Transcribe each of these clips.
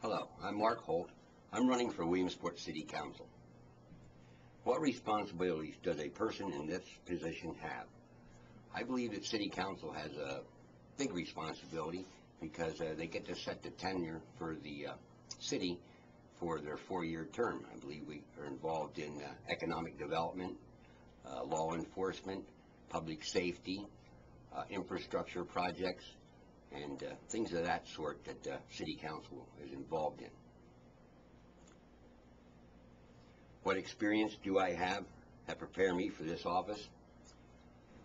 Hello, I'm Mark Holt. I'm running for Williamsport City Council. What responsibilities does a person in this position have? I believe that City Council has a big responsibility because they get to set the tenure for the city for their 4-year term. I believe we are involved in economic development, law enforcement, public safety, infrastructure projects, and things of that sort that City Council is involved in. What experience do I have that prepare me for this office?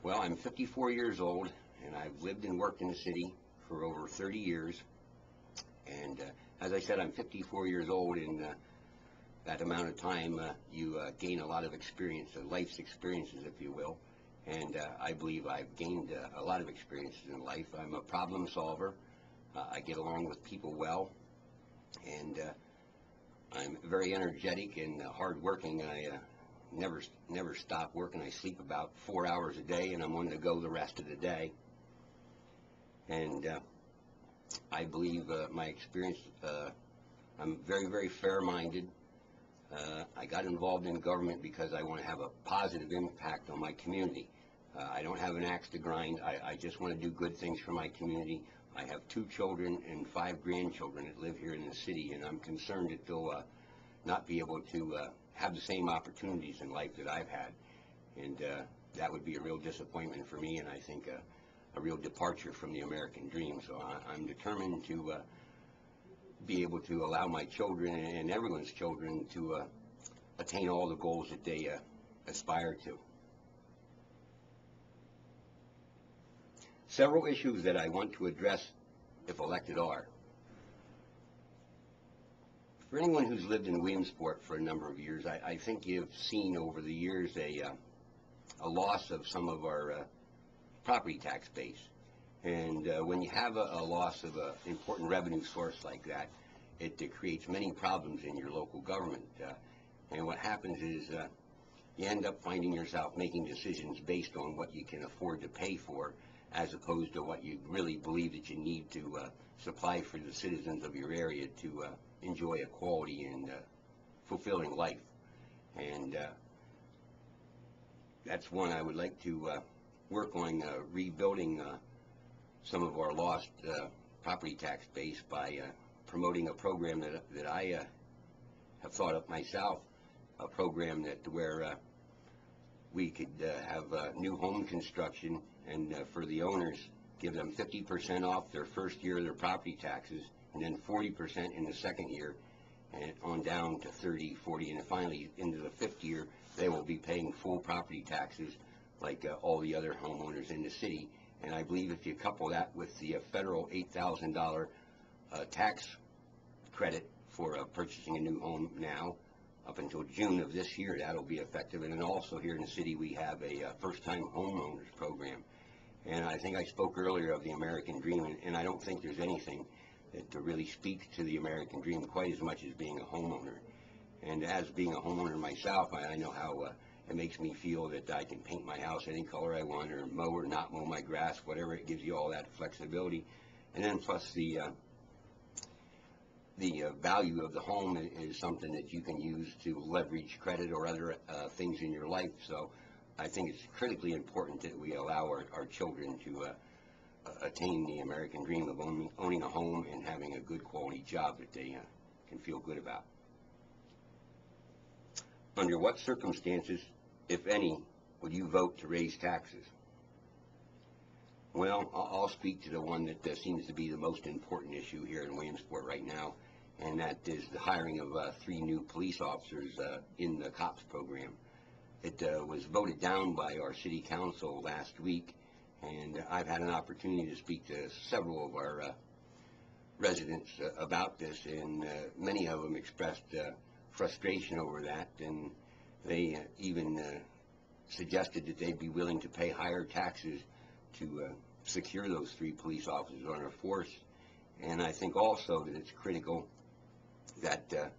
Well, I'm 54 years old, and I've lived and worked in the city for over 30 years. And as I said, I'm 54 years old. In that amount of time, you gain a lot of experience, life's experiences, if you will. And I believe I've gained a lot of experiences in life. I'm a problem solver. I get along with people well. And I'm very energetic and hardworking. I never stop working. I sleep about 4 hours a day, and I'm on the go the rest of the day. And I believe my experience, I'm very, very fair-minded. I got involved in government because I want to have a positive impact on my community. I don't have an axe to grind. I just want to do good things for my community. I have 2 children and 5 grandchildren that live here in the city, and I'm concerned that they'll not be able to have the same opportunities in life that I've had. And that would be a real disappointment for me, and I think a real departure from the American dream. So I'm determined to be able to allow my children and everyone's children to attain all the goals that they aspire to. Several issues that I want to address if elected are: for anyone who's lived in Williamsport for a number of years, I think you've seen over the years a loss of some of our property tax base. And when you have a loss of an important revenue source like that, it creates many problems in your local government. And what happens is you end up finding yourself making decisions based on what you can afford to pay for, as opposed to what you really believe that you need to supply for the citizens of your area to enjoy a quality and fulfilling life. And that's one I would like to work on, rebuilding some of our lost property tax base by promoting a program that I have thought up myself, a program where we could have new home construction, and for the owners, give them 50% off their first year of their property taxes, and then 40% in the second year, and on down to 30, 40, and finally into the 5th year, they will be paying full property taxes like all the other homeowners in the city. And I believe if you couple that with the federal $8,000 tax credit for purchasing a new home now, up until June of this year, that'll be effective. And then also here in the city, we have a first-time homeowners program. And I think I spoke earlier of the American dream, and I don't think there's anything that really speaks to the American dream quite as much as being a homeowner. And as being a homeowner myself, I know how it makes me feel that I can paint my house any color I want, or mow or not mow my grass, whatever. It gives you all that flexibility. And then plus the value of the home is something that you can use to leverage credit or other things in your life. So I think it's critically important that we allow our children to attain the American dream of owning a home and having a good quality job that they can feel good about. Under what circumstances, if any, would you vote to raise taxes? Well, I'll speak to the one that seems to be the most important issue here in Williamsport right now, and that is the hiring of 3 new police officers in the COPS program. It was voted down by our city council last week, and I've had an opportunity to speak to several of our residents about this, and many of them expressed frustration over that, and they even suggested that they'd be willing to pay higher taxes to secure those 3 police officers on our force. And I think also that it's critical that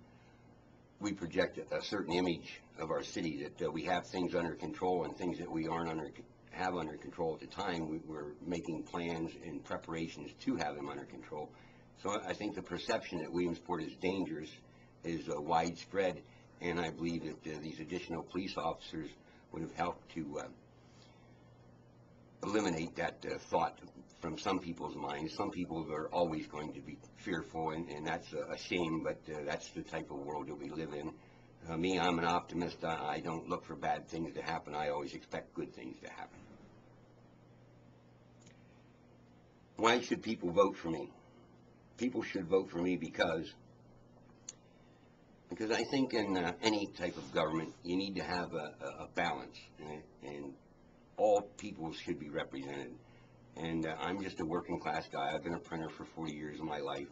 we project a certain image of our city, that we have things under control, and things that we have under control at the time, we're making plans and preparations to have them under control. So I think the perception that Williamsport is dangerous is widespread, and I believe that these additional police officers would have helped to eliminate that thought from some people's minds. Some people are always going to be fearful, and that's a shame, but that's the type of world that we live in. Me, I'm an optimist. I don't look for bad things to happen. I always expect good things to happen. Why should people vote for me? People should vote for me because I think in any type of government you need to have a balance, and all people should be represented. And I'm just a working class guy. I've been a printer for 40 years of my life.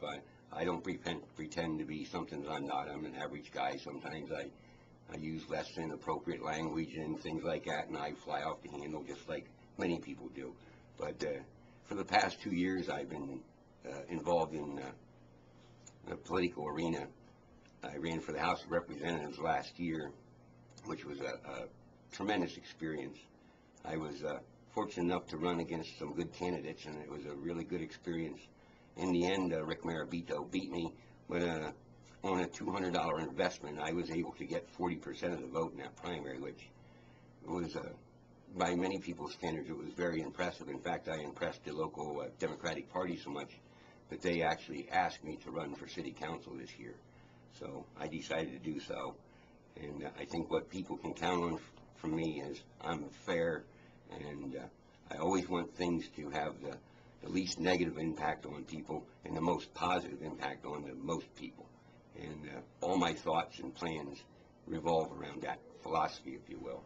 I don't pretend to be something that I'm not. I'm an average guy. Sometimes I use less than appropriate language and things like that, and I fly off the handle just like many people do. But for the past 2 years, I've been involved in the political arena. I ran for the House of Representatives last year, which was a tremendous experience. I was fortunate enough to run against some good candidates, and it was a really good experience. In the end, Rick Marabito beat me, but on a $200 investment, I was able to get 40% of the vote in that primary, which was, by many people's standards, it was very impressive. In fact, I impressed the local Democratic Party so much that they actually asked me to run for city council this year. So I decided to do so, and I think what people can count on from me is I'm fair, and I always want things to have the least negative impact on people and the most positive impact on the most people. And all my thoughts and plans revolve around that philosophy, if you will.